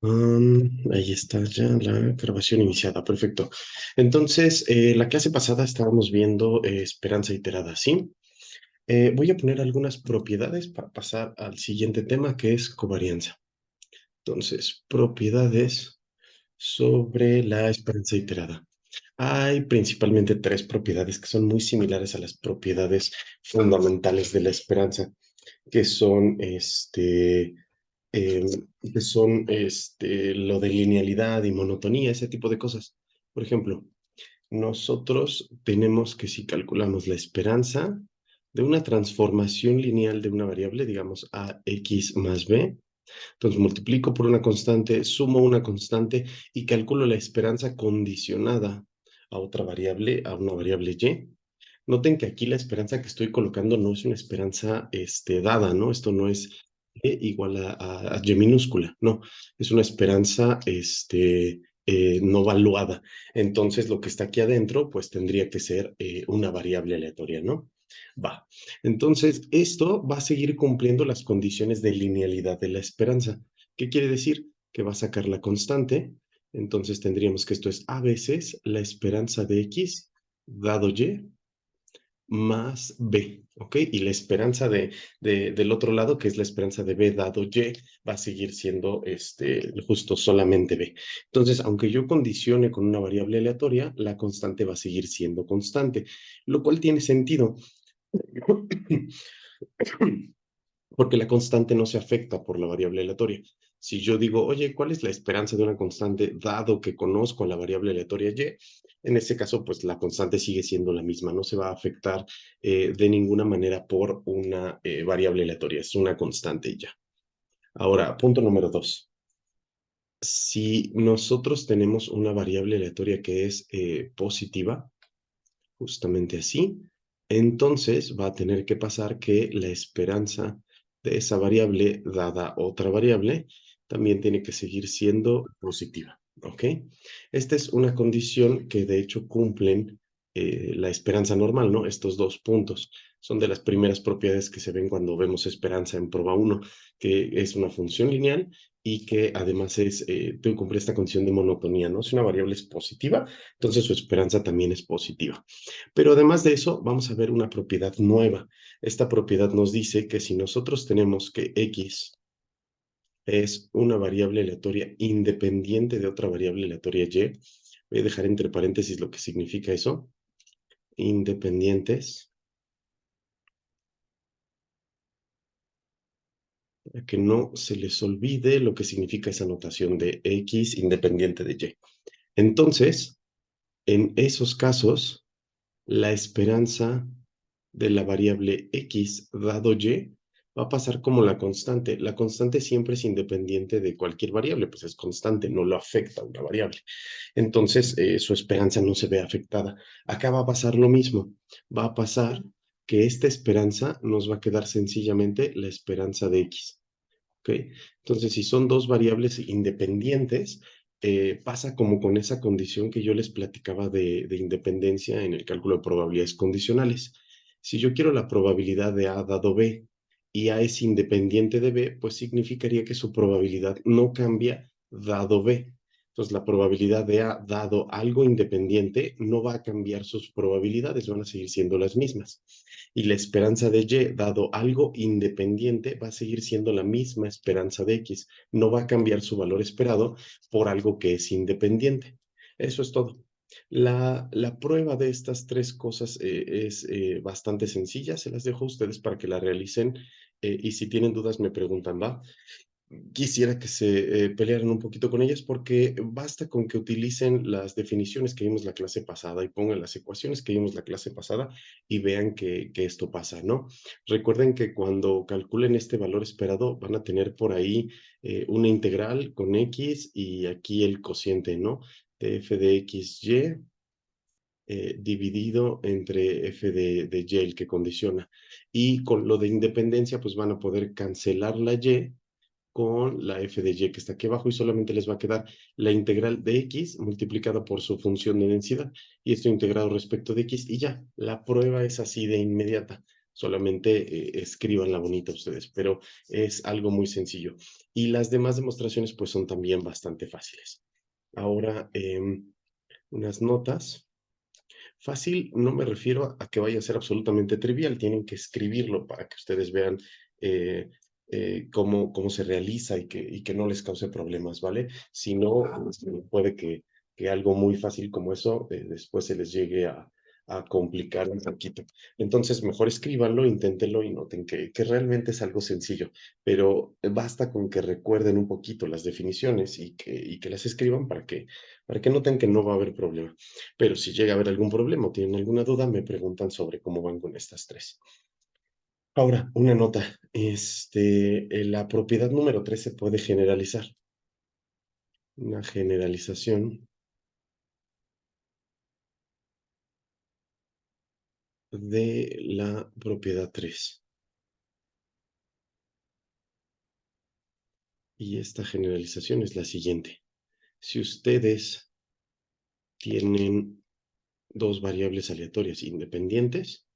Ahí está ya la grabación iniciada, perfecto. Entonces, la clase pasada estábamos viendo esperanza iterada, ¿sí? Voy a poner algunas propiedades para pasar al siguiente tema, que es covarianza. Entonces, propiedades sobre la esperanza iterada. Hay principalmente tres propiedades que son muy similares a las propiedades fundamentales de la esperanza, que son eh, lo de linealidad y monotonía, ese tipo de cosas. Por ejemplo, nosotros tenemos que si calculamos la esperanza de una transformación lineal de una variable, digamos ax más b, entonces multiplico por una constante, sumo una constante y calculo la esperanza condicionada a otra variable, a una variable y. Noten que aquí la esperanza que estoy colocando no es una esperanza dada, ¿no? Esto no es igual a y minúscula, no, es una esperanza no valuada. Entonces, lo que está aquí adentro, pues tendría que ser una variable aleatoria, ¿no? Va. Entonces, esto va a seguir cumpliendo las condiciones de linealidad de la esperanza. ¿Qué quiere decir? Que va a sacar la constante. Entonces, tendríamos que esto es a veces la esperanza de x dado y más B, ¿ok? Y la esperanza del otro lado, que es la esperanza de B dado Y, va a seguir siendo justo solamente B. Entonces, aunque yo condicione con una variable aleatoria, la constante va a seguir siendo constante, lo cual tiene sentido, porque la constante no se afecta por la variable aleatoria. Si yo digo, oye, ¿cuál es la esperanza de una constante dado que conozco a la variable aleatoria y? En ese caso, pues la constante sigue siendo la misma, no se va a afectar de ninguna manera por una variable aleatoria, es una constante y ya. Ahora, punto número dos. Si nosotros tenemos una variable aleatoria que es positiva, justamente así, entonces va a tener que pasar que la esperanza de esa variable dada otra variable también tiene que seguir siendo positiva, ¿ok? Esta es una condición que de hecho cumplen la esperanza normal, ¿no? Estos dos puntos son de las primeras propiedades que se ven cuando vemos esperanza en prueba uno, que es una función lineal y que además cumple esta condición de monotonía, ¿no? Si una variable es positiva, entonces su esperanza también es positiva. Pero además de eso, vamos a ver una propiedad nueva. Esta propiedad nos dice que si nosotros tenemos que x es una variable aleatoria independiente de otra variable aleatoria y, voy a dejar entre paréntesis lo que significa eso, independientes, para que no se les olvide lo que significa esa notación de x independiente de y. Entonces, en esos casos, la esperanza de la variable x dado y va a pasar como la constante. La constante siempre es independiente de cualquier variable, pues es constante, no lo afecta a una variable. Entonces, su esperanza no se ve afectada. Acá va a pasar lo mismo. Va a pasar que esta esperanza nos va a quedar sencillamente la esperanza de x. ¿Ok? Entonces, si son dos variables independientes, pasa como con esa condición que yo les platicaba de independencia en el cálculo de probabilidades condicionales. Si yo quiero la probabilidad de A dado B y A es independiente de B, pues significaría que su probabilidad no cambia dado B. Entonces, la probabilidad de A dado algo independiente no va a cambiar sus probabilidades, van a seguir siendo las mismas. Y la esperanza de Y, dado algo independiente, va a seguir siendo la misma esperanza de X. No va a cambiar su valor esperado por algo que es independiente. Eso es todo. La prueba de estas tres cosas es bastante sencilla. Se las dejo a ustedes para que la realicen y si tienen dudas me preguntan, ¿va? Quisiera que se pelearan un poquito con ellas porque basta con que utilicen las definiciones que vimos la clase pasada y pongan las ecuaciones que vimos la clase pasada y vean que esto pasa, ¿no? Recuerden que cuando calculen este valor esperado van a tener por ahí una integral con x y aquí el cociente, ¿no? De f de x y dividido entre f de y, el que condiciona. Y con lo de independencia, pues van a poder cancelar la y con la f de y que está aquí abajo y solamente les va a quedar la integral de x multiplicada por su función de densidad y esto integrado respecto de x y ya, la prueba es así de inmediata. Solamente escríbanla bonita ustedes, pero es algo muy sencillo. Y las demás demostraciones pues son también bastante fáciles. Ahora, unas notas. Fácil, no me refiero a que vaya a ser absolutamente trivial, tienen que escribirlo para que ustedes vean eh, cómo se realiza y que no les cause problemas, ¿vale? Si no, pues, puede que algo muy fácil como eso después se les llegue a complicar un poquito. Entonces, mejor escríbanlo, inténtenlo y noten que realmente es algo sencillo, pero basta con que recuerden un poquito las definiciones y que las escriban para que noten que no va a haber problema. Pero si llega a haber algún problema o tienen alguna duda, me preguntan sobre cómo van con estas tres. Ahora, una nota. La propiedad número 3 se puede generalizar. Una generalización de la propiedad 3. Y esta generalización es la siguiente. Si ustedes tienen dos variables aleatorias independientes,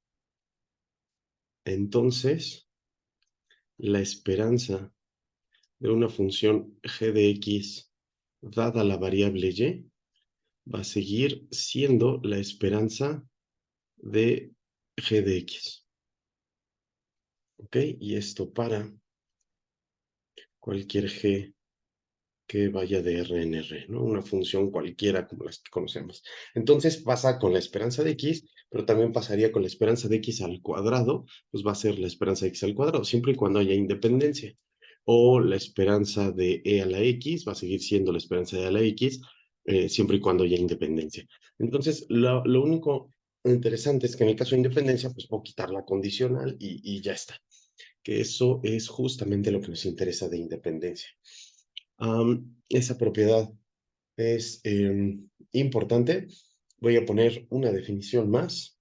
entonces la esperanza de una función g de x dada la variable y va a seguir siendo la esperanza de g de x. ¿Ok? Y esto para cualquier g que vaya de R en R, ¿no? Una función cualquiera como las que conocemos. Entonces pasa con la esperanza de x, pero también pasaría con la esperanza de x al cuadrado, pues va a ser la esperanza de x al cuadrado, siempre y cuando haya independencia. O la esperanza de e a la x va a seguir siendo la esperanza de e a la x, siempre y cuando haya independencia. Entonces, lo único interesante es que en el caso de independencia, pues puedo quitar la condicional y ya está. Que eso es justamente lo que nos interesa de independencia. Esa propiedad es importante. Voy a poner una definición más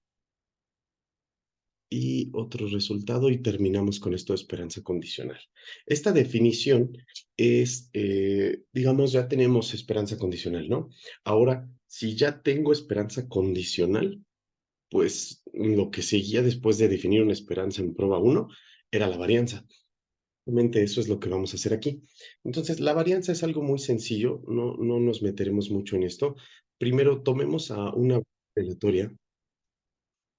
y otro resultado y terminamos con esto de esperanza condicional. Esta definición es, digamos, ya tenemos esperanza condicional, ¿no? Ahora, si ya tengo esperanza condicional, pues lo que seguía después de definir una esperanza en prueba uno era la varianza. Realmente eso es lo que vamos a hacer aquí. Entonces, la varianza es algo muy sencillo, no nos meteremos mucho en esto. Primero, tomemos a una aleatoria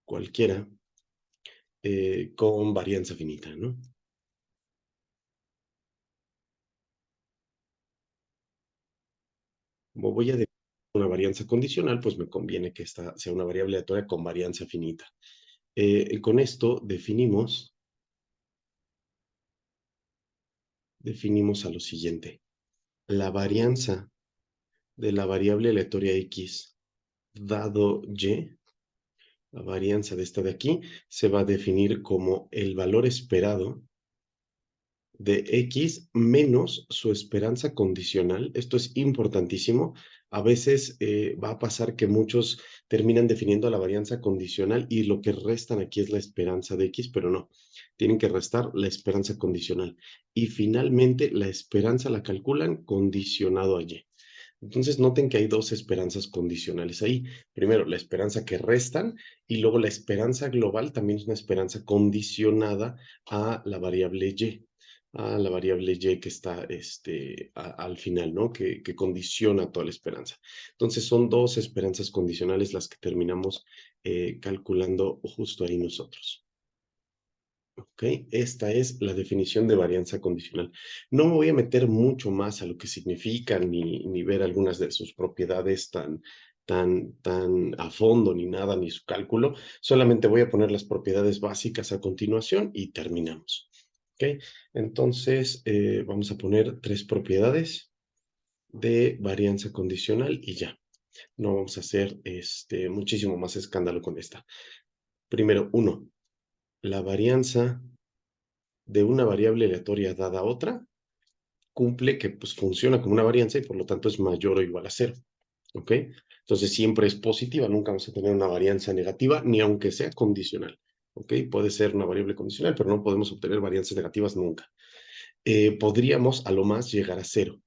cualquiera con varianza finita, ¿no? Como voy a definir una varianza condicional, pues me conviene que esta sea una variable aleatoria con varianza finita. Con esto definimos a lo siguiente. La varianza de la variable aleatoria x dado y, la varianza de esta de aquí, se va a definir como el valor esperado de x menos su esperanza condicional. Esto es importantísimo. A veces va a pasar que muchos terminan definiendo la varianza condicional y lo que restan aquí es la esperanza de x, pero no. Tienen que restar la esperanza condicional. Y finalmente la esperanza la calculan condicionado a y. Entonces noten que hay dos esperanzas condicionales ahí. Primero, la esperanza que restan y luego la esperanza global también es una esperanza condicionada a la variable y, a la variable y que está al final, ¿no? Que condiciona toda la esperanza. Entonces son dos esperanzas condicionales las que terminamos calculando justo ahí nosotros. ¿Ok? Esta es la definición de varianza condicional. No me voy a meter mucho más a lo que significan ni ver algunas de sus propiedades tan a fondo, ni nada, ni su cálculo. Solamente voy a poner las propiedades básicas a continuación y terminamos. ¿Ok? Entonces, vamos a poner tres propiedades de varianza condicional y ya. No vamos a hacer muchísimo más escándalo con esta. Primero, uno, la varianza de una variable aleatoria dada a otra, cumple que pues funciona como una varianza y por lo tanto es mayor o igual a cero. ¿Ok? Entonces siempre es positiva, nunca vamos a tener una varianza negativa, ni aunque sea condicional. ¿Ok? Puede ser una variable condicional, pero no podemos obtener varianzas negativas nunca. Podríamos a lo más llegar a cero.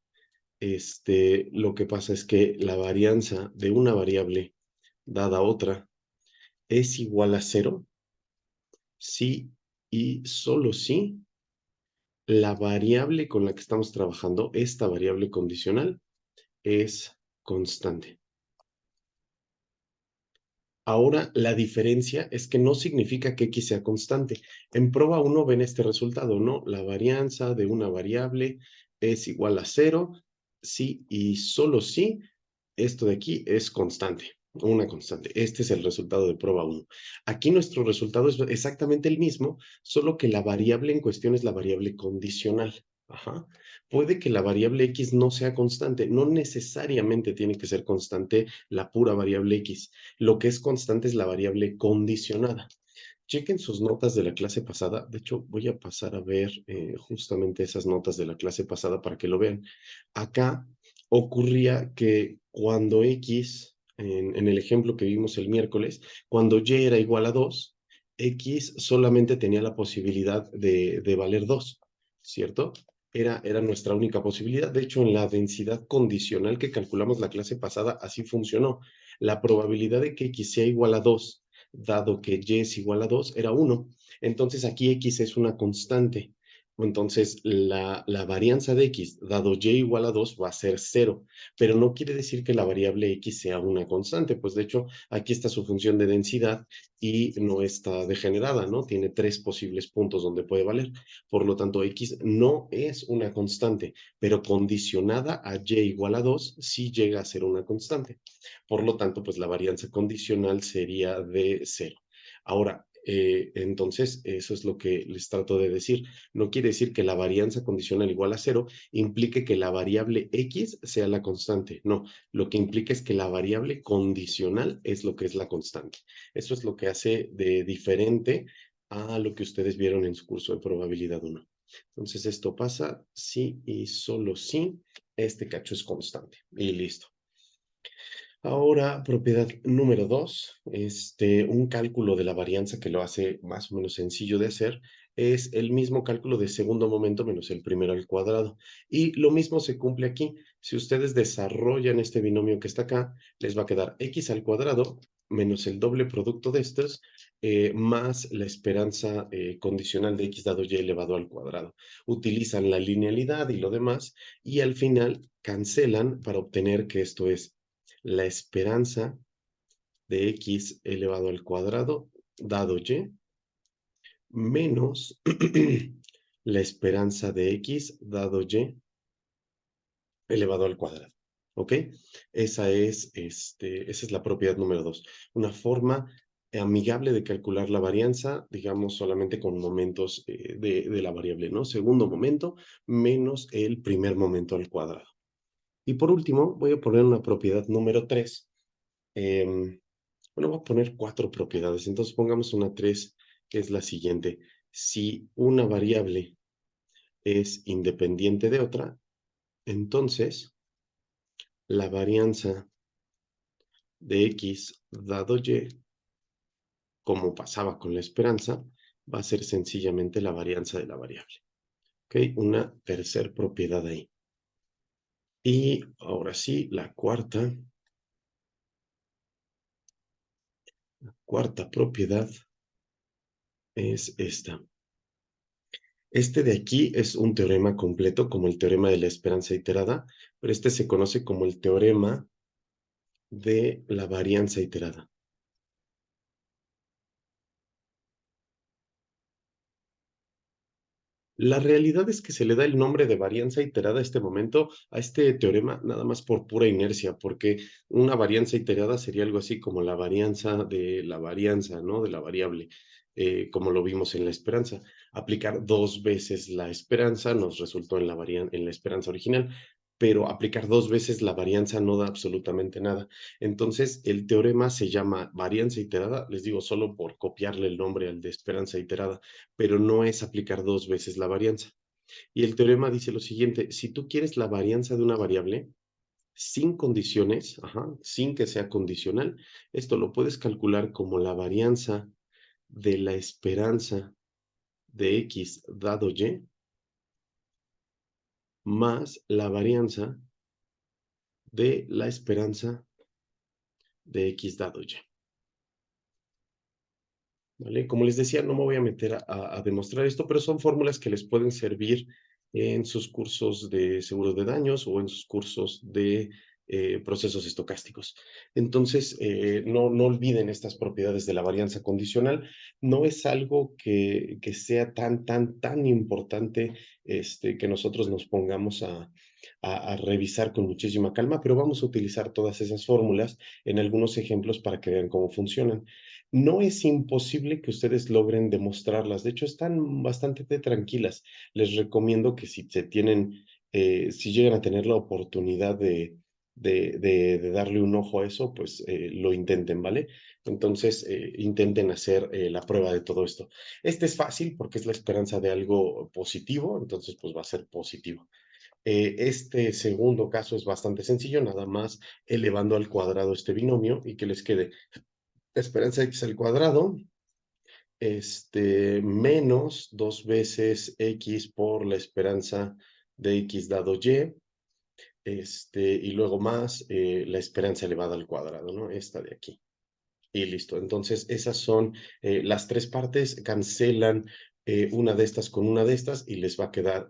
Lo que pasa es que la varianza de una variable dada a otra es igual a cero si y solo si la variable con la que estamos trabajando, esta variable condicional, es constante. Ahora, la diferencia es que no significa que X sea constante. En prueba 1 ven este resultado, ¿no? La varianza de una variable es igual a 0 si y solo si esto de aquí es constante, una constante. Este es el resultado de prueba 1. Aquí nuestro resultado es exactamente el mismo, solo que la variable en cuestión es la variable condicional. Ajá. Puede que la variable X no sea constante, no necesariamente tiene que ser constante la pura variable X. Lo que es constante es la variable condicionada. Chequen sus notas de la clase pasada. De hecho, voy a pasar a ver justamente esas notas de la clase pasada para que lo vean. Acá ocurría que cuando X, en el ejemplo que vimos el miércoles, cuando Y era igual a 2, X solamente tenía la posibilidad de valer 2, ¿cierto? Era nuestra única posibilidad. De hecho, en la densidad condicional que calculamos la clase pasada, así funcionó. La probabilidad de que X sea igual a 2 dado que Y es igual a 2, era 1. Entonces aquí X es una constante. Entonces la varianza de X, dado Y igual a 2, va a ser 0. Pero no quiere decir que la variable X sea una constante, pues de hecho aquí está su función de densidad y no está degenerada, ¿no? Tiene 3 posibles puntos donde puede valer. Por lo tanto, X no es una constante, pero condicionada a Y igual a 2, sí llega a ser una constante. Por lo tanto, pues la varianza condicional sería de 0. Ahora, entonces, eso es lo que les trato de decir. No quiere decir que la varianza condicional igual a 0 implique que la variable X sea la constante. No, lo que implica es que la variable condicional es lo que es la constante. Eso es lo que hace de diferente a lo que ustedes vieron en su curso de probabilidad 1. Entonces, esto pasa si y solo si este cacho es constante. Y listo. Ahora, propiedad número 2, un cálculo de la varianza que lo hace más o menos sencillo de hacer, es el mismo cálculo de segundo momento menos el primero al cuadrado. Y lo mismo se cumple aquí. Si ustedes desarrollan este binomio que está acá, les va a quedar x al cuadrado menos el doble producto de estos, más la esperanza condicional de x dado y elevado al cuadrado. Utilizan la linealidad y lo demás, y al final cancelan para obtener que esto es la esperanza de x elevado al cuadrado dado y menos la esperanza de x dado y elevado al cuadrado. ¿Ok? Esa es la propiedad número 2. Una forma amigable de calcular la varianza, digamos, solamente con momentos de la variable, ¿no? Segundo momento menos el primer momento al cuadrado. Y por último, voy a poner una propiedad número 3. Bueno, voy a poner 4 propiedades. Entonces pongamos una 3, que es la siguiente. Si una variable es independiente de otra, entonces la varianza de x dado y, como pasaba con la esperanza, va a ser sencillamente la varianza de la variable. ¿Ok? Una tercera propiedad ahí. Y ahora sí, la cuarta propiedad es esta. Este de aquí es un teorema completo, como el teorema de la esperanza iterada, pero este se conoce como el teorema de la varianza iterada. La realidad es que se le da el nombre de varianza iterada a este momento, a este teorema, nada más por pura inercia, porque una varianza iterada sería algo así como la varianza de la varianza, ¿no? De la variable, como lo vimos en la esperanza. Aplicar 2 veces la esperanza nos resultó en la esperanza original, pero aplicar 2 veces la varianza no da absolutamente nada. Entonces, el teorema se llama varianza iterada, les digo, solo por copiarle el nombre al de esperanza iterada, pero no es aplicar 2 veces la varianza. Y el teorema dice lo siguiente: si tú quieres la varianza de una variable sin condiciones, sin que sea condicional, esto lo puedes calcular como la varianza de la esperanza de x dado y más la varianza de la esperanza de x dado y. ¿vale? Como les decía, no me voy a meter a demostrar esto, pero son fórmulas que les pueden servir en sus cursos de seguro de daños o en sus cursos de procesos estocásticos. Entonces, no olviden estas propiedades de la varianza condicional. No es algo que sea tan importante que nosotros nos pongamos a revisar con muchísima calma, pero vamos a utilizar todas esas fórmulas en algunos ejemplos para que vean cómo funcionan. No es imposible que ustedes logren demostrarlas. De hecho, están bastante tranquilas. Les recomiendo que si llegan a tener la oportunidad de darle un ojo a eso, pues lo intenten, ¿vale? Entonces, intenten hacer la prueba de todo esto. Este es fácil porque es la esperanza de algo positivo, entonces, pues va a ser positivo. Este segundo caso es bastante sencillo, nada más elevando al cuadrado este binomio y que les quede esperanza x al cuadrado, menos 2 veces x por la esperanza de x dado y, y luego más la esperanza elevada al cuadrado, ¿no? Esta de aquí. Y listo. Entonces, esas son las tres partes, cancelan una de estas con una de estas y les va a quedar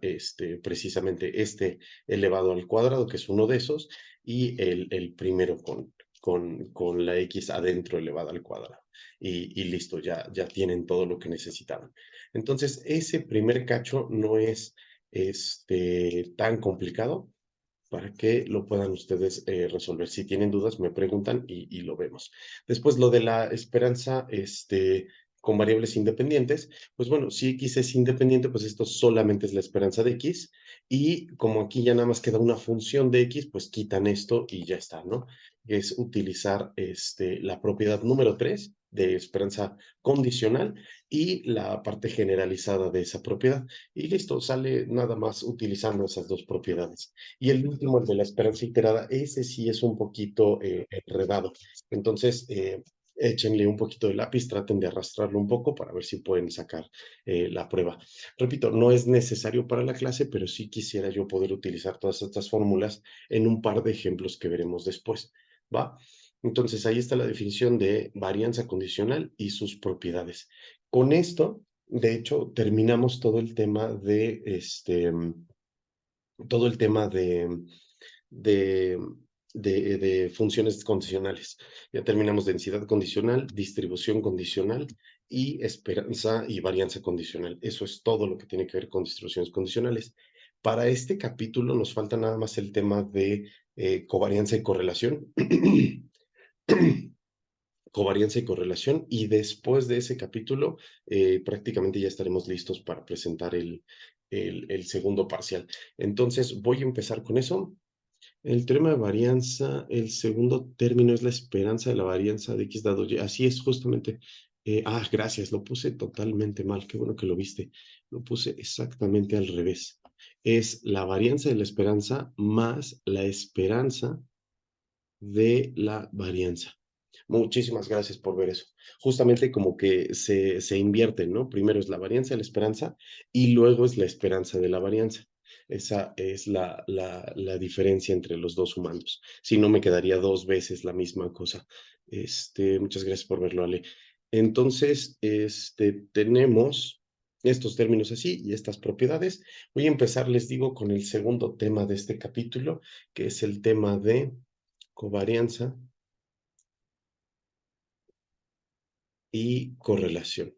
precisamente este elevado al cuadrado, que es uno de esos, y el primero con la x adentro elevada al cuadrado. Y listo, ya tienen todo lo que necesitaban. Entonces, ese primer cacho no es tan complicado para que lo puedan ustedes resolver. Si tienen dudas, me preguntan y lo vemos. Después, lo de la esperanza con variables independientes, pues bueno, si X es independiente, pues esto solamente es la esperanza de X, y como aquí ya nada más queda una función de X, pues quitan esto y ya está, ¿no? Es utilizar la propiedad número 3 de esperanza condicional y la parte generalizada de esa propiedad. Y listo, sale nada más utilizando esas dos propiedades. Y el último, el de la esperanza iterada, ese sí es un poquito enredado. Entonces, échenle un poquito de lápiz, traten de arrastrarlo un poco para ver si pueden sacar la prueba. Repito, no es necesario para la clase, pero sí quisiera yo poder utilizar todas estas fórmulas en un par de ejemplos que veremos después, ¿va? Entonces, ahí está la definición de varianza condicional y sus propiedades. Con esto, de hecho, terminamos todo el tema de, de funciones condicionales. Ya terminamos densidad condicional, distribución condicional y esperanza y varianza condicional. Eso es todo lo que tiene que ver con distribuciones condicionales. Para este capítulo nos falta nada más el tema de covarianza y correlación. Covarianza y correlación, y después de ese capítulo prácticamente ya estaremos listos para presentar el segundo parcial. Entonces voy a empezar con eso. El teorema de varianza, el segundo término es la esperanza de la varianza de x dado y. Así es, justamente. Gracias, lo puse totalmente mal. Qué bueno que lo viste. Lo puse exactamente al revés. Es la varianza de la esperanza más la esperanza de la varianza. Muchísimas gracias por ver eso. Justamente como que se invierten, ¿no? Primero es la varianza de la esperanza y luego es la esperanza de la varianza. Esa es la diferencia entre los dos sumandos. Si no, me quedaría dos veces la misma cosa. Muchas gracias por verlo, Ale. Entonces, tenemos estos términos así y estas propiedades. Voy a empezar, les digo, con el segundo tema de este capítulo, que es el tema de covarianza y correlación.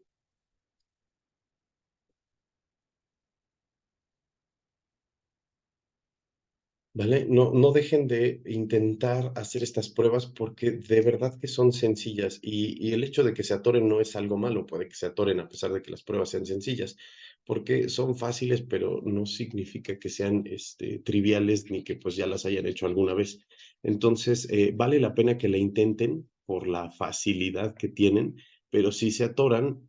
¿Vale? No dejen de intentar hacer estas pruebas porque de verdad que son sencillas y el hecho de que se atoren no es algo malo, puede que se atoren a pesar de que las pruebas sean sencillas, porque son fáciles, pero no significa que sean triviales ni que pues ya las hayan hecho alguna vez. Entonces, vale la pena que la intenten por la facilidad que tienen, pero si se atoran,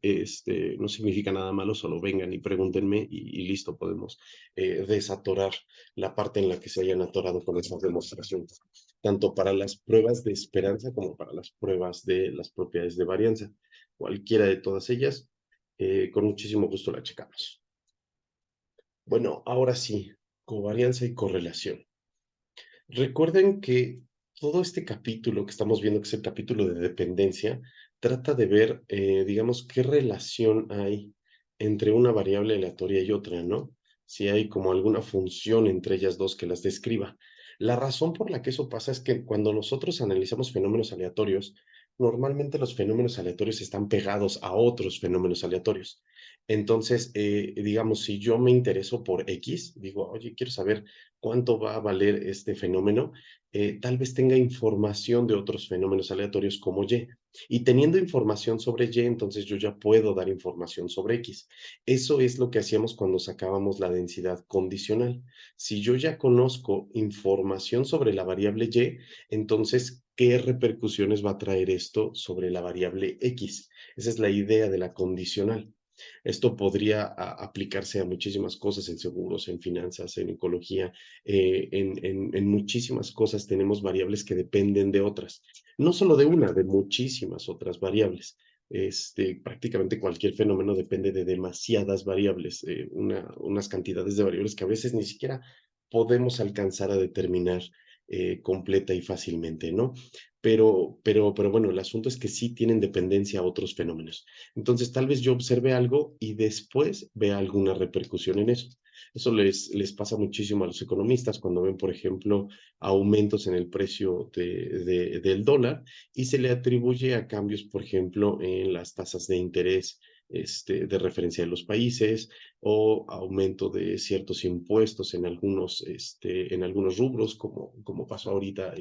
no significa nada malo, solo vengan y pregúntenme y listo, podemos desatorar la parte en la que se hayan atorado con esas demostraciones, tanto para las pruebas de esperanza como para las pruebas de las propiedades de varianza. Cualquiera de todas ellas, con muchísimo gusto la checamos. Bueno, ahora sí, covarianza y correlación. Recuerden que todo este capítulo que estamos viendo, que es el capítulo de dependencia, trata de ver, digamos, qué relación hay entre una variable aleatoria y otra, ¿no? Si hay como alguna función entre ellas dos que las describa. La razón por la que eso pasa es que cuando nosotros analizamos fenómenos aleatorios, normalmente los fenómenos aleatorios están pegados a otros fenómenos aleatorios. Entonces, digamos, si yo me intereso por X, digo, oye, quiero saber cuánto va a valer este fenómeno, tal vez tenga información de otros fenómenos aleatorios como Y. Y teniendo información sobre Y, entonces yo ya puedo dar información sobre X. Eso es lo que hacíamos cuando sacábamos la densidad condicional. Si yo ya conozco información sobre la variable Y, entonces, ¿qué repercusiones va a traer esto sobre la variable X? Esa es la idea de la condicional. Esto podría aplicarse a muchísimas cosas en seguros, en finanzas, en ecología, en muchísimas cosas tenemos variables que dependen de otras. No solo de una, de muchísimas otras variables. Prácticamente cualquier fenómeno depende de demasiadas variables, unas cantidades de variables que a veces ni siquiera podemos alcanzar a determinar completa y fácilmente, ¿no? Pero bueno, el asunto es que sí tienen dependencia a otros fenómenos. Entonces, tal vez yo observe algo y después vea alguna repercusión en eso. Eso les pasa muchísimo a los economistas cuando ven, por ejemplo, aumentos en el precio del dólar y se le atribuye a cambios, por ejemplo, en las tasas de interés de referencia de los países o aumento de ciertos impuestos en algunos rubros, como pasó ahorita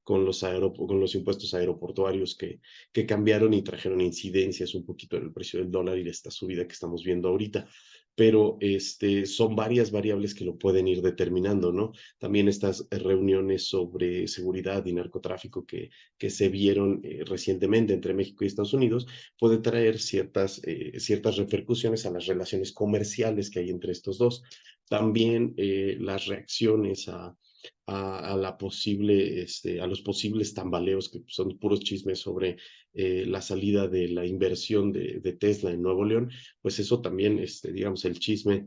con los impuestos aeroportuarios que cambiaron y trajeron incidencias un poquito en el precio del dólar y de esta subida que estamos viendo ahorita. Pero son varias variables que lo pueden ir determinando, ¿no? También estas reuniones sobre seguridad y narcotráfico que se vieron recientemente entre México y Estados Unidos puede traer ciertas repercusiones a las relaciones comerciales que hay entre estos dos. También las reacciones a los posibles tambaleos, que son puros chismes sobre la salida de la inversión de Tesla en Nuevo León, pues eso también, digamos, el chisme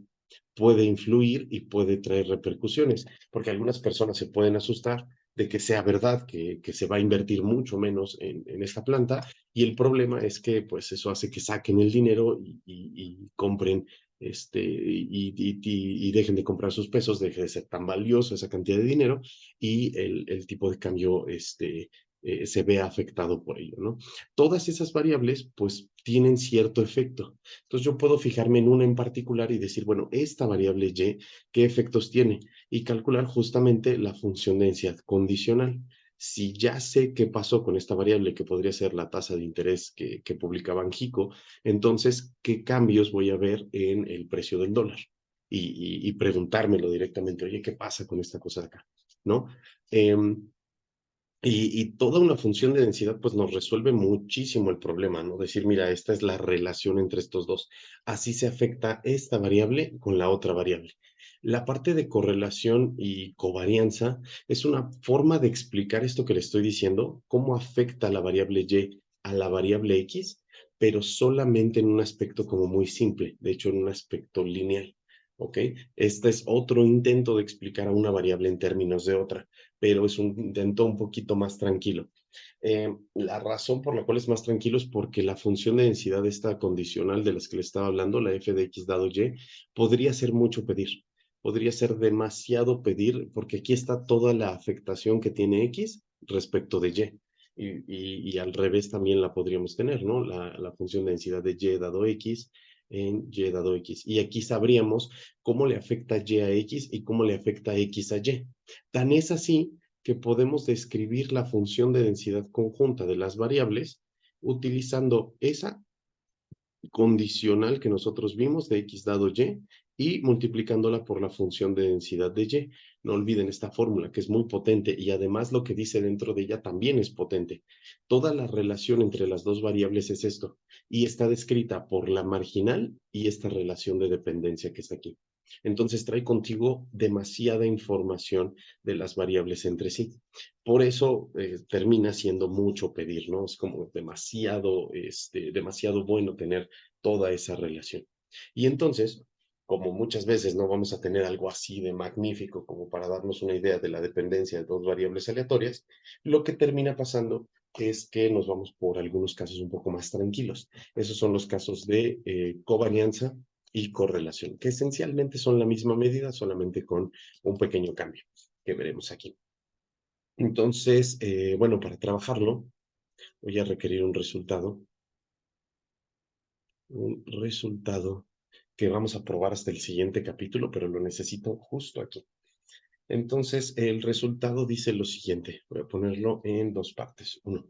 puede influir y puede traer repercusiones, porque algunas personas se pueden asustar de que sea verdad, que se va a invertir mucho menos en esta planta, y el problema es que pues eso hace que saquen el dinero y compren y dejen de comprar sus pesos, deje de ser tan valioso esa cantidad de dinero y el tipo de cambio se ve afectado por ello, ¿no? Todas esas variables pues tienen cierto efecto. Entonces yo puedo fijarme en una en particular y decir, bueno, esta variable Y, ¿qué efectos tiene? Y calcular justamente la función de densidad condicional. Si ya sé qué pasó con esta variable, que podría ser la tasa de interés que publica Banxico, entonces, ¿qué cambios voy a ver en el precio del dólar? Y preguntármelo directamente, oye, ¿qué pasa con esta cosa de acá? ¿No? Y toda una función de densidad, pues nos resuelve muchísimo el problema, ¿no? Decir, mira, esta es la relación entre estos dos. Así se afecta esta variable con la otra variable. La parte de correlación y covarianza es una forma de explicar esto que le estoy diciendo, cómo afecta la variable Y a la variable X, pero solamente en un aspecto como muy simple, de hecho en un aspecto lineal. ¿Ok? Este es otro intento de explicar a una variable en términos de otra, pero es un intento un poquito más tranquilo. La razón por la cual es más tranquilo es porque la función de densidad esta condicional de las que le estaba hablando, la f de x dado y, podría ser mucho pedir. Podría ser demasiado pedir porque aquí está toda la afectación que tiene x respecto de y. Y al revés también la podríamos tener, ¿no? La función de densidad de y dado x en y dado x. Y aquí sabríamos cómo le afecta y a x y cómo le afecta x a y. Tan es así que podemos describir la función de densidad conjunta de las variables utilizando esa condicional que nosotros vimos de x dado y multiplicándola por la función de densidad de y. No olviden esta fórmula que es muy potente y además lo que dice dentro de ella también es potente. Toda la relación entre las dos variables es esto y está descrita por la marginal y esta relación de dependencia que está aquí. Entonces trae contigo demasiada información de las variables entre sí. Por eso termina siendo mucho pedir, ¿no? Es como demasiado bueno tener toda esa relación. Y entonces, como muchas veces no vamos a tener algo así de magnífico como para darnos una idea de la dependencia de dos variables aleatorias, lo que termina pasando es que nos vamos por algunos casos un poco más tranquilos. Esos son los casos de covarianza y correlación, que esencialmente son la misma medida, solamente con un pequeño cambio que veremos aquí. Entonces, bueno, para trabajarlo, voy a requerir un resultado que vamos a probar hasta el siguiente capítulo, pero lo necesito justo aquí. Entonces, el resultado dice lo siguiente. Voy a ponerlo en dos partes. Uno.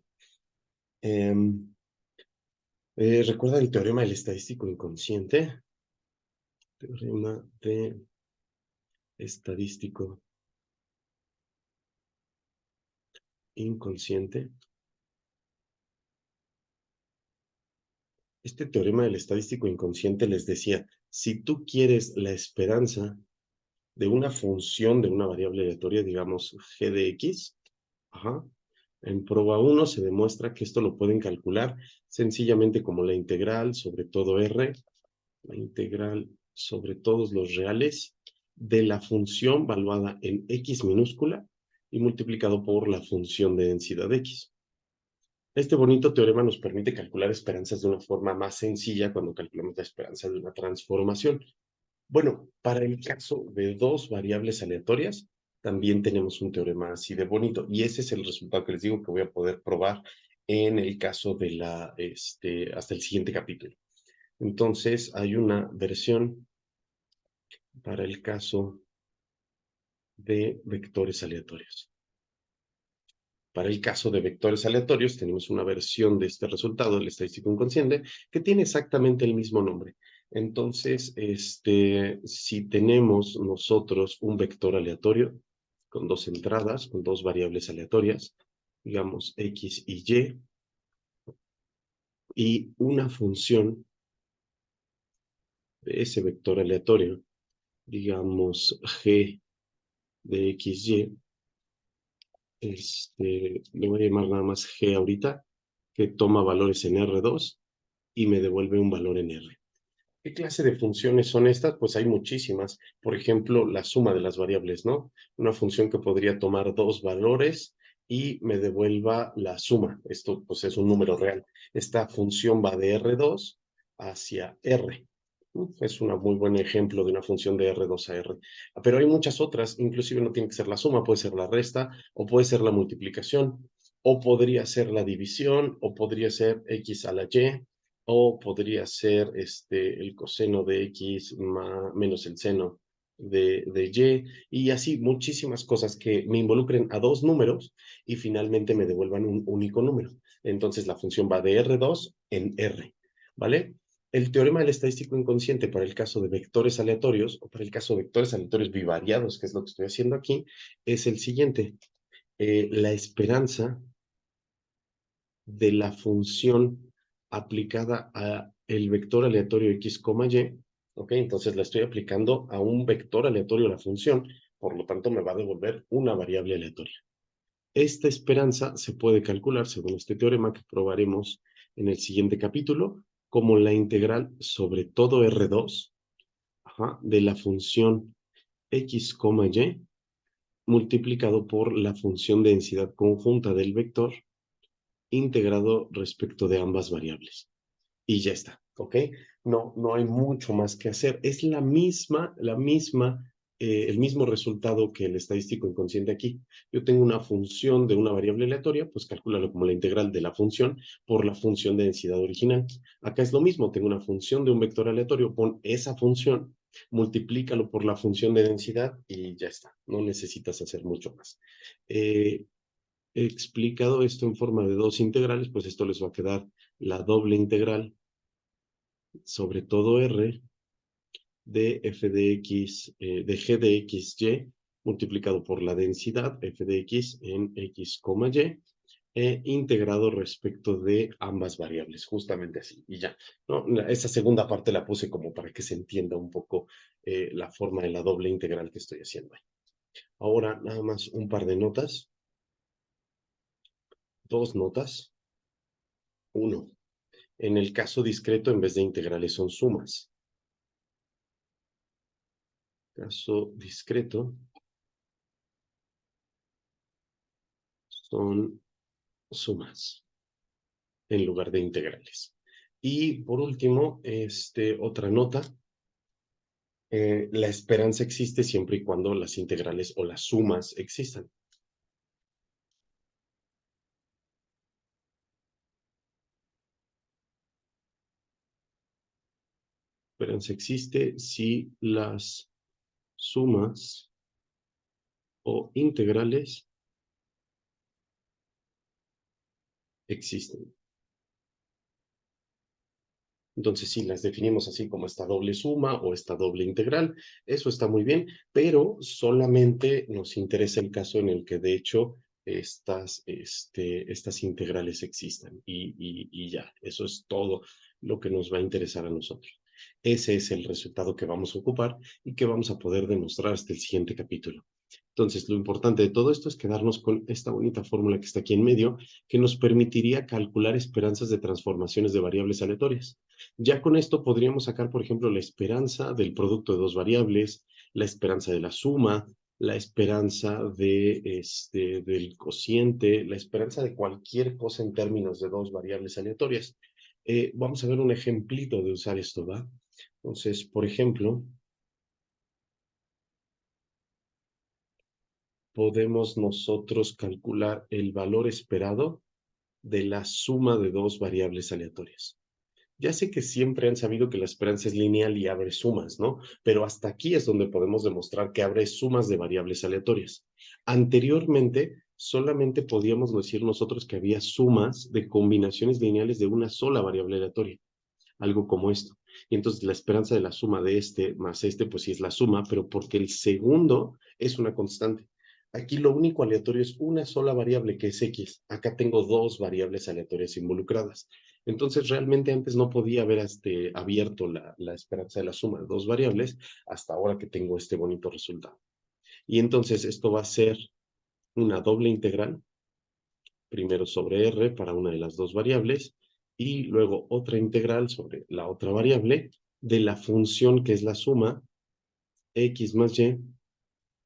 ¿Recuerda el teorema del estadístico inconsciente? Teorema de estadístico inconsciente. Este teorema del estadístico inconsciente les decía, si tú quieres la esperanza de una función de una variable aleatoria, digamos g de x, ajá, en prueba 1 se demuestra que esto lo pueden calcular sencillamente como la integral sobre todo r, la integral sobre todos los reales de la función valuada en x minúscula y multiplicado por la función de densidad x. Este bonito teorema nos permite calcular esperanzas de una forma más sencilla cuando calculamos la esperanza de una transformación. Bueno, para el caso de dos variables aleatorias, también tenemos un teorema así de bonito, y ese es el resultado que les digo que voy a poder probar en el caso de hasta el siguiente capítulo. Entonces, hay una versión para el caso de vectores aleatorios. Para el caso de vectores aleatorios, tenemos una versión de este resultado del estadístico inconsciente que tiene exactamente el mismo nombre. Entonces, si tenemos nosotros un vector aleatorio con dos entradas, con dos variables aleatorias, digamos x y una función de ese vector aleatorio, digamos g de xy, le voy a llamar nada más g ahorita, que toma valores en R2 y me devuelve un valor en R. ¿Qué clase de funciones son estas? Pues hay muchísimas. Por ejemplo, la suma de las variables, ¿no? Una función que podría tomar dos valores y me devuelva la suma. Esto pues es un número real. Esta función va de R2 hacia R. Es un muy buen ejemplo de una función de R2 a R. Pero hay muchas otras, inclusive no tiene que ser la suma, puede ser la resta, o puede ser la multiplicación, o podría ser la división, o podría ser x a la y, o podría ser el coseno de x menos el seno de y así muchísimas cosas que me involucren a dos números y finalmente me devuelvan un único número. Entonces la función va de R2 en R, ¿vale? El teorema del estadístico inconsciente para el caso de vectores aleatorios, o para el caso de vectores aleatorios bivariados, que es lo que estoy haciendo aquí, es el siguiente. La esperanza de la función aplicada a el vector aleatorio x, y, ¿ok? Entonces la estoy aplicando a un vector aleatorio la función, por lo tanto me va a devolver una variable aleatoria. Esta esperanza se puede calcular según este teorema que probaremos en el siguiente capítulo como la integral sobre todo R2, ajá, de la función x, y multiplicado por la función de densidad conjunta del vector integrado respecto de ambas variables. Y ya está, ¿ok? No hay mucho más que hacer. Es el mismo resultado que el estadístico inconsciente aquí. Yo tengo una función de una variable aleatoria, pues calcúlalo como la integral de la función por la función de densidad original. Acá es lo mismo, tengo una función de un vector aleatorio, pon esa función, multiplícalo por la función de densidad y ya está. No necesitas hacer mucho más. Explicado esto en forma de dos integrales, pues esto les va a quedar la doble integral sobre todo R de f de x, de g de xy multiplicado por la densidad f de x en x, y, integrado respecto de ambas variables, justamente así, y ya. ¿No? Esa segunda parte la puse como para que se entienda un poco la forma de la doble integral que estoy haciendo ahí. Ahora, nada más un par de notas, dos notas. Uno, en el caso discreto, en vez de integrales, son sumas. Caso discreto son sumas en lugar de integrales. Y por último, otra nota, la esperanza existe siempre y cuando las integrales o las sumas existan. Esperanza existe si las sumas o integrales existen. Entonces, si las definimos así como esta doble suma o esta doble integral, eso está muy bien, pero solamente nos interesa el caso en el que de hecho estas integrales existan y ya, eso es todo lo que nos va a interesar a nosotros. Ese es el resultado que vamos a ocupar y que vamos a poder demostrar hasta el siguiente capítulo. Entonces, lo importante de todo esto es quedarnos con esta bonita fórmula que está aquí en medio, que nos permitiría calcular esperanzas de transformaciones de variables aleatorias. Ya con esto podríamos sacar, por ejemplo, la esperanza del producto de dos variables, la esperanza de la suma, la esperanza del cociente, la esperanza de cualquier cosa en términos de dos variables aleatorias. Vamos a ver un ejemplito de usar esto, ¿va? Entonces, por ejemplo, podemos nosotros calcular el valor esperado de la suma de dos variables aleatorias. Ya sé que siempre han sabido que la esperanza es lineal y abre sumas, ¿no? Pero hasta aquí es donde podemos demostrar que abre sumas de variables aleatorias. Anteriormente, solamente podíamos decir nosotros que había sumas de combinaciones lineales de una sola variable aleatoria, algo como esto. Y entonces la esperanza de la suma de este más este, pues sí es la suma, pero porque el segundo es una constante. Aquí lo único aleatorio es una sola variable que es x. Acá tengo dos variables aleatorias involucradas. Entonces realmente antes no podía haber abierto la esperanza de la suma de dos variables hasta ahora que tengo este bonito resultado. Y entonces esto va a ser una doble integral, primero sobre r para una de las dos variables y luego otra integral sobre la otra variable de la función que es la suma x más y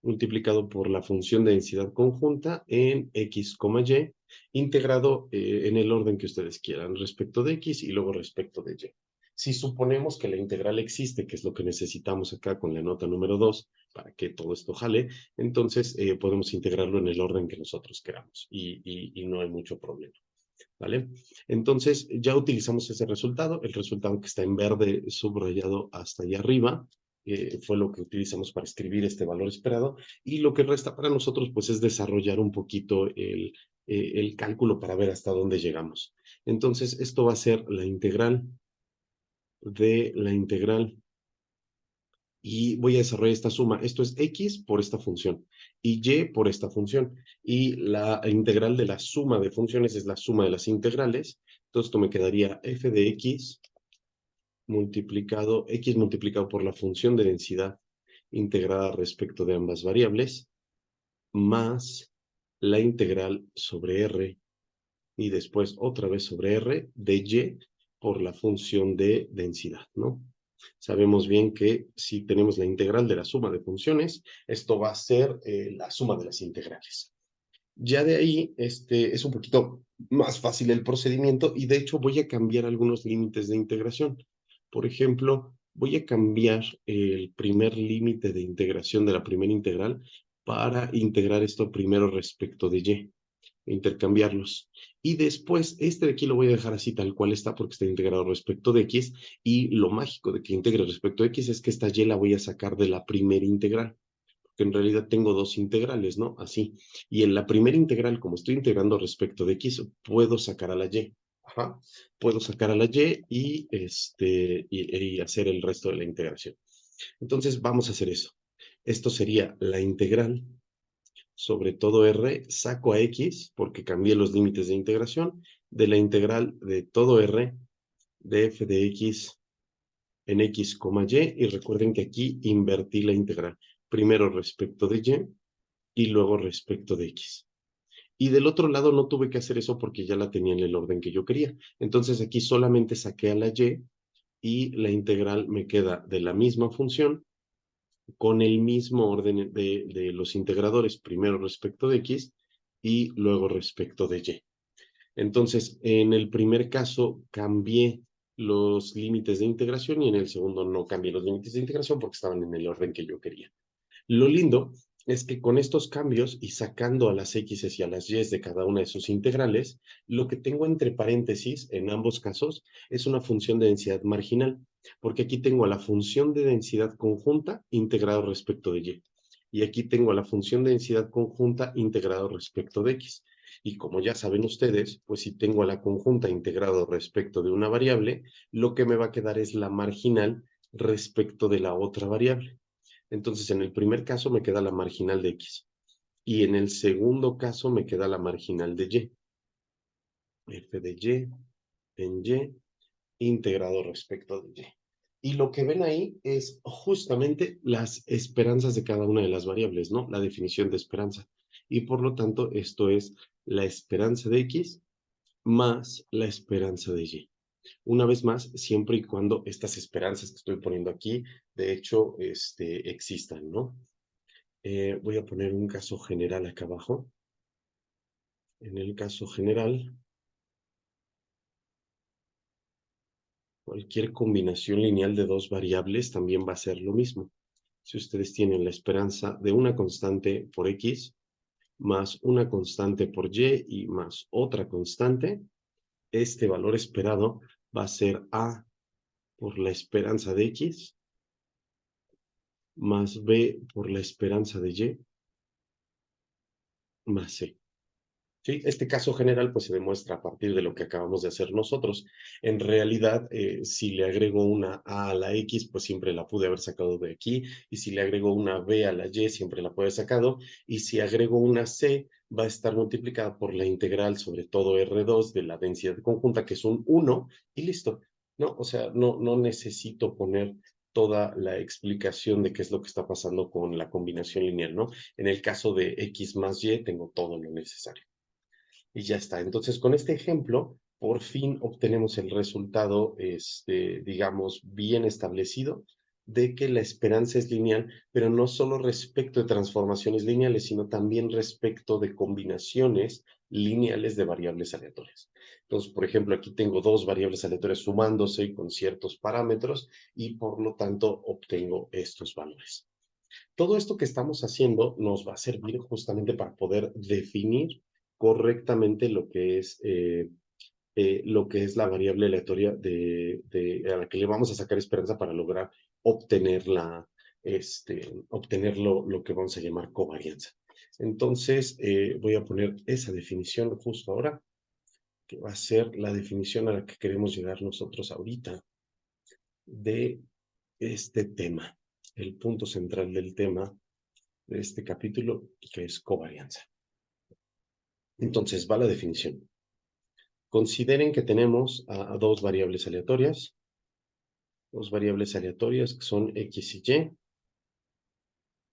multiplicado por la función de densidad conjunta en x, y, integrado en el orden que ustedes quieran, respecto de x y luego respecto de y. Si suponemos que la integral existe, que es lo que necesitamos acá con la nota número 2, para que todo esto jale, entonces podemos integrarlo en el orden que nosotros queramos y no hay mucho problema. ¿Vale? Entonces, ya utilizamos ese resultado, el resultado que está en verde subrayado hasta allá arriba, fue lo que utilizamos para escribir este valor esperado, y lo que resta para nosotros, pues, es desarrollar un poquito el cálculo para ver hasta dónde llegamos. Entonces, esto va a ser la integral de la integral y voy a desarrollar esta suma. Esto es x por esta función y y por esta función. Y la integral de la suma de funciones es la suma de las integrales. Entonces esto me quedaría f de x multiplicado por la función de densidad integrada respecto de ambas variables, más la integral sobre r y después otra vez sobre r de y por la función de densidad, ¿no? Sabemos bien que si tenemos la integral de la suma de funciones, esto va a ser la suma de las integrales. Ya de ahí es un poquito más fácil el procedimiento y de hecho voy a cambiar algunos límites de integración. Por ejemplo, voy a cambiar el primer límite de integración de la primera integral para integrar esto primero respecto de y intercambiarlos. Y después, este de aquí lo voy a dejar así tal cual está porque está integrado respecto de x. Y lo mágico de que integre respecto de x es que esta y la voy a sacar de la primera integral. Porque en realidad tengo dos integrales, ¿no? Así. Y en la primera integral, como estoy integrando respecto de x, puedo sacar a la y. Ajá. Puedo sacar a la y hacer el resto de la integración. Entonces, vamos a hacer eso. Esto sería la integral sobre todo r, saco a x, porque cambié los límites de integración, de la integral de todo r de f de x en x, y recuerden que aquí invertí la integral, primero respecto de y luego respecto de x. Y del otro lado no tuve que hacer eso porque ya la tenía en el orden que yo quería. Entonces aquí solamente saqué a la y la integral me queda de la misma función con el mismo orden de los integradores, primero respecto de x y luego respecto de y. Entonces, en el primer caso cambié los límites de integración y en el segundo no cambié los límites de integración porque estaban en el orden que yo quería. Lo lindo es que con estos cambios y sacando a las x y a las y de cada una de sus integrales, lo que tengo entre paréntesis en ambos casos es una función de densidad marginal, porque aquí tengo a la función de densidad conjunta integrado respecto de y. Y aquí tengo a la función de densidad conjunta integrado respecto de x. Y como ya saben ustedes, pues si tengo a la conjunta integrado respecto de una variable, lo que me va a quedar es la marginal respecto de la otra variable. Entonces, en el primer caso me queda la marginal de x y en el segundo caso me queda la marginal de y. F de y en y integrado respecto de y. Y lo que ven ahí es justamente las esperanzas de cada una de las variables, ¿no? La definición de esperanza. Y por lo tanto, esto es la esperanza de x más la esperanza de y. Una vez más, siempre y cuando estas esperanzas que estoy poniendo aquí, de hecho, existan, ¿no? Voy a poner un caso general acá abajo. En el caso general, cualquier combinación lineal de dos variables también va a ser lo mismo. Si ustedes tienen la esperanza de una constante por x, más una constante por y más otra constante, este valor esperado va a ser a por la esperanza de x, más b por la esperanza de y, más c. ¿Sí? Este caso general pues se demuestra a partir de lo que acabamos de hacer nosotros. En realidad, si le agrego una A a la X, pues siempre la pude haber sacado de aquí, y si le agrego una B a la Y, siempre la pude haber sacado, y si agrego una C, va a estar multiplicada por la integral sobre todo R2 de la densidad conjunta, que es un 1, y listo. ¿No? O sea, no necesito poner toda la explicación de qué es lo que está pasando con la combinación lineal, ¿no? En el caso de X más Y, tengo todo lo necesario. Y ya está. Entonces, con este ejemplo, por fin obtenemos el resultado, digamos, bien establecido de que la esperanza es lineal, pero no solo respecto de transformaciones lineales, sino también respecto de combinaciones lineales de variables aleatorias. Entonces, por ejemplo, aquí tengo dos variables aleatorias sumándose y con ciertos parámetros y por lo tanto obtengo estos valores. Todo esto que estamos haciendo nos va a servir justamente para poder definir correctamente lo que es la variable aleatoria a la que le vamos a sacar esperanza para lograr obtener, obtener lo que vamos a llamar covarianza. Entonces, voy a poner esa definición justo ahora, que va a ser la definición a la que queremos llegar nosotros ahorita de este tema, el punto central del tema de este capítulo, que es covarianza. Entonces, va la definición. Consideren que tenemos a dos variables aleatorias que son x y y,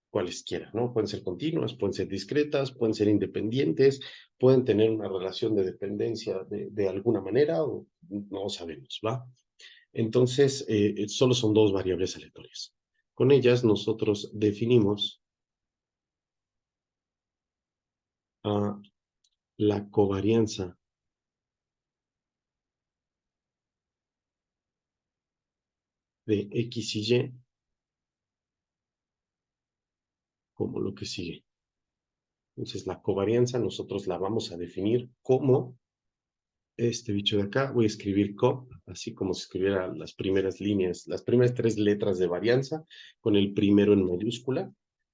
cualesquiera, ¿no? Pueden ser continuas, pueden ser discretas, pueden ser independientes, pueden tener una relación de dependencia de alguna manera o no sabemos, ¿va? Entonces, solo son dos variables aleatorias. Con ellas nosotros definimos a la covarianza de x y y como lo que sigue. Entonces, la covarianza nosotros la vamos a definir como este bicho de acá. Voy a escribir co, así como si escribiera las primeras líneas, las primeras tres letras de varianza, con el primero en mayúscula.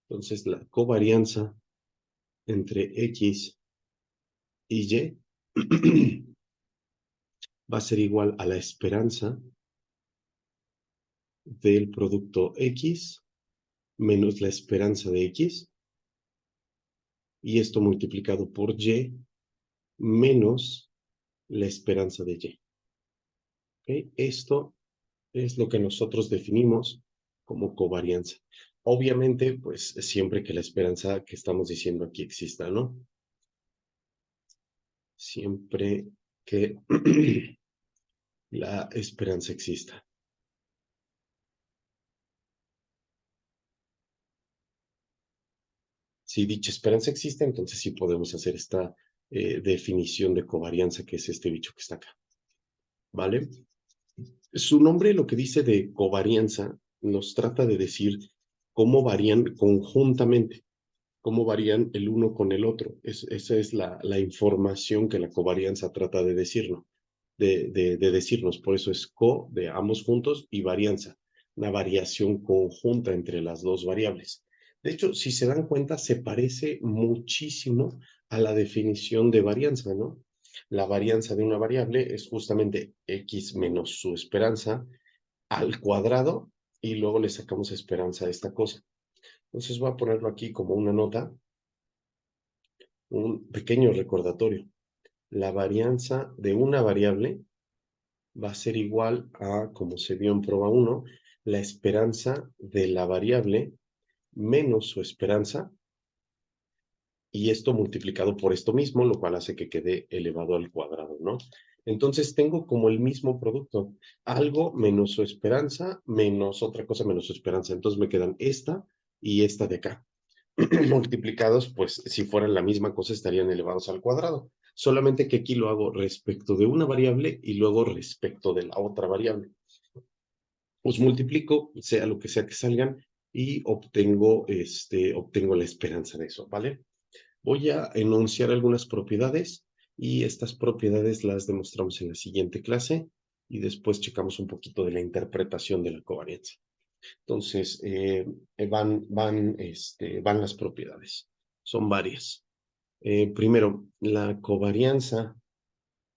Entonces, la covarianza entre x y y va a ser igual a la esperanza del producto x menos la esperanza de x, y esto multiplicado por y menos la esperanza de y. ¿Okay? Esto es lo que nosotros definimos como covarianza. Obviamente, pues siempre que la esperanza que estamos diciendo aquí exista, ¿no? Siempre que la esperanza exista. Si dicha esperanza existe, entonces sí podemos hacer esta definición de covarianza, que es este bicho que está acá, ¿vale? Su nombre lo que dice de covarianza nos trata de decir cómo varían conjuntamente, cómo varían el uno con el otro. Esa es la información que la covarianza trata de decirnos, de decirnos. Por eso es co de ambos juntos y varianza, una variación conjunta entre las dos variables. De hecho, si se dan cuenta, se parece muchísimo a la definición de varianza, ¿no? La varianza de una variable es justamente x menos su esperanza al cuadrado y luego le sacamos esperanza a esta cosa. Entonces voy a ponerlo aquí como una nota, un pequeño recordatorio. La varianza de una variable va a ser igual a, como se vio en prueba 1, la esperanza de la variable menos su esperanza, y esto multiplicado por esto mismo, lo cual hace que quede elevado al cuadrado, ¿no? Entonces tengo como el mismo producto, algo menos su esperanza, menos otra cosa menos su esperanza. Entonces me quedan esta y esta de acá. Multiplicados, pues si fueran la misma cosa estarían elevados al cuadrado. Solamente que aquí lo hago respecto de una variable y luego respecto de la otra variable. Pues multiplico, sea lo que sea que salgan, y obtengo la esperanza de eso, ¿vale? Voy a enunciar algunas propiedades y estas propiedades las demostramos en la siguiente clase y después checamos un poquito de la interpretación de la covarianza. Entonces, van las propiedades. Son varias. Primero, la covarianza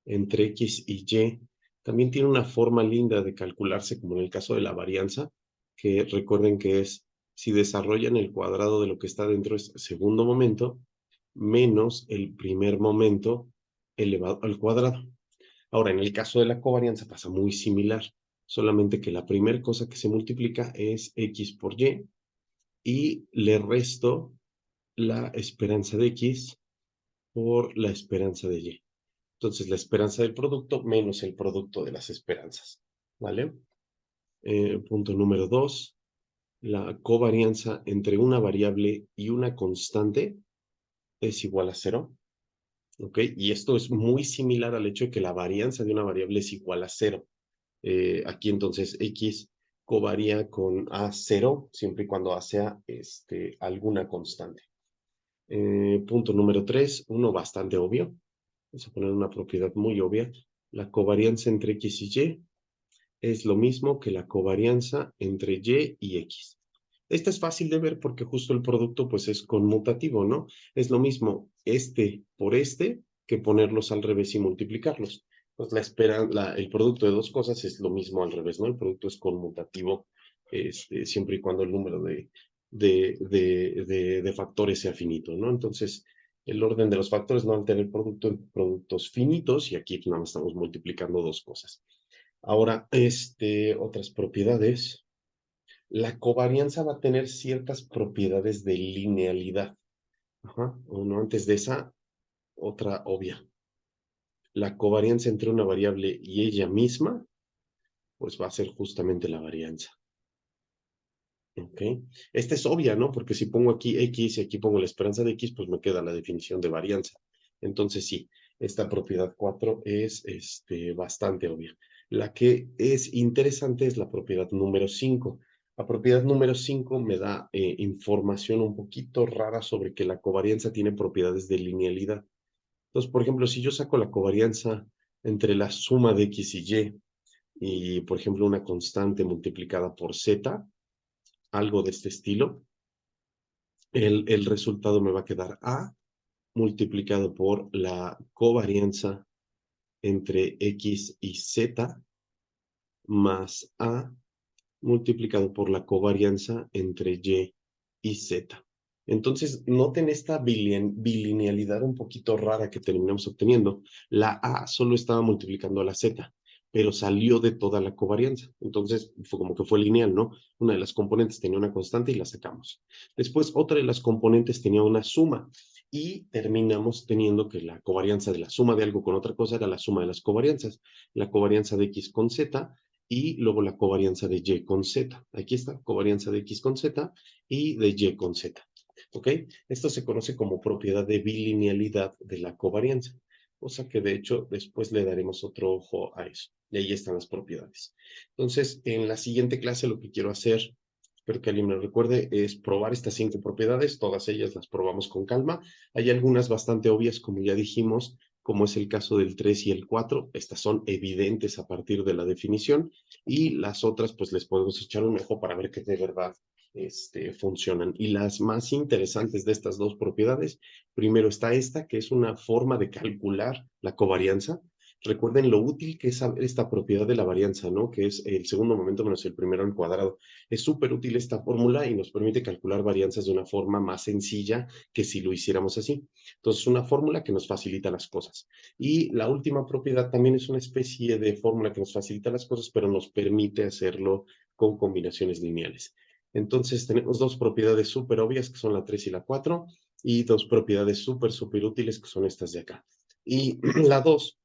entre X y Y también tiene una forma linda de calcularse, como en el caso de la varianza, que recuerden que es si desarrollan el cuadrado de lo que está dentro es segundo momento menos el primer momento elevado al cuadrado. Ahora, en el caso de la covarianza pasa muy similar, solamente que la primera cosa que se multiplica es X por y le resto la esperanza de X por la esperanza de Y. Entonces, la esperanza del producto menos el producto de las esperanzas, ¿vale? Punto número 2, la covarianza entre una variable y una constante es igual a 0, ¿ok? Y esto es muy similar al hecho de que la varianza de una variable es igual a 0. Aquí entonces X covaría con A0 siempre y cuando A sea alguna constante. Punto número 3, uno bastante obvio. Vamos a poner una propiedad muy obvia. La covarianza entre X y Y es lo mismo que la covarianza entre Y X. Esta es fácil de ver porque justo el producto pues es conmutativo, ¿no? Es lo mismo este por este que ponerlos al revés y multiplicarlos. Pues el producto de dos cosas es lo mismo al revés, ¿no? El producto es conmutativo siempre y cuando el número de factores sea finito, ¿no? Entonces, el orden de los factores no altera el producto en productos finitos y aquí nada más estamos multiplicando dos cosas. Ahora, otras propiedades. La covarianza va a tener ciertas propiedades de linealidad. Ajá. Bueno, antes de esa, otra obvia. La covarianza entre una variable y ella misma, pues va a ser justamente la varianza. ¿Ok? Esta es obvia, ¿no? Porque si pongo aquí X y aquí pongo la esperanza de X, pues me queda la definición de varianza. Entonces sí, esta propiedad 4 es bastante obvia. La que es interesante es la propiedad número 5. La propiedad número 5 me da información un poquito rara sobre que la covarianza tiene propiedades de linealidad. Entonces, por ejemplo, si yo saco la covarianza entre la suma de X y, por ejemplo, una constante multiplicada por Z, algo de este estilo, el resultado me va a quedar A multiplicado por la covarianza entre X y Z más A multiplicado por la covarianza entre Y Z. Entonces, noten esta bilinealidad un poquito rara que terminamos obteniendo. La A solo estaba multiplicando a la Z, pero salió de toda la covarianza. Entonces, fue como que fue lineal, ¿no? Una de las componentes tenía una constante y la sacamos. Después, otra de las componentes tenía una suma y terminamos teniendo que la covarianza de la suma de algo con otra cosa era la suma de las covarianzas. La covarianza de X con Z y luego la covarianza de Y con Z. Aquí está, covarianza de X con Z y de Y con Z. ¿ok? Esto se conoce como propiedad de bilinealidad de la covarianza, cosa que de hecho después le daremos otro ojo a eso. Y ahí están las propiedades. Entonces, en la siguiente clase lo que quiero hacer, espero que alguien me recuerde, es probar estas 5 propiedades. Todas ellas las probamos con calma. Hay algunas bastante obvias, como ya dijimos, como es el caso del 3 y el 4. Estas son evidentes a partir de la definición. Y las otras, pues les podemos echar un ojo para ver que de verdad funcionan. Y las más interesantes de estas dos propiedades, primero está esta, que es una forma de calcular la covarianza. Recuerden lo útil que es saber esta propiedad de la varianza, ¿no? Que es el segundo momento menos el primero al cuadrado. Es súper útil esta fórmula y nos permite calcular varianzas de una forma más sencilla que si lo hiciéramos así. Entonces, una fórmula que nos facilita las cosas. Y la última propiedad también es una especie de fórmula que nos facilita las cosas, pero nos permite hacerlo con combinaciones lineales. Entonces tenemos dos propiedades súper obvias que son la 3 y la 4 y dos propiedades súper útiles que son estas de acá. Y la 2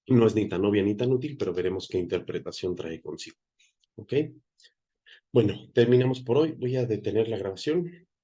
no es ni tan obvia ni tan útil, pero veremos qué interpretación trae consigo. ¿Ok? Bueno, terminamos por hoy. Voy a detener la grabación.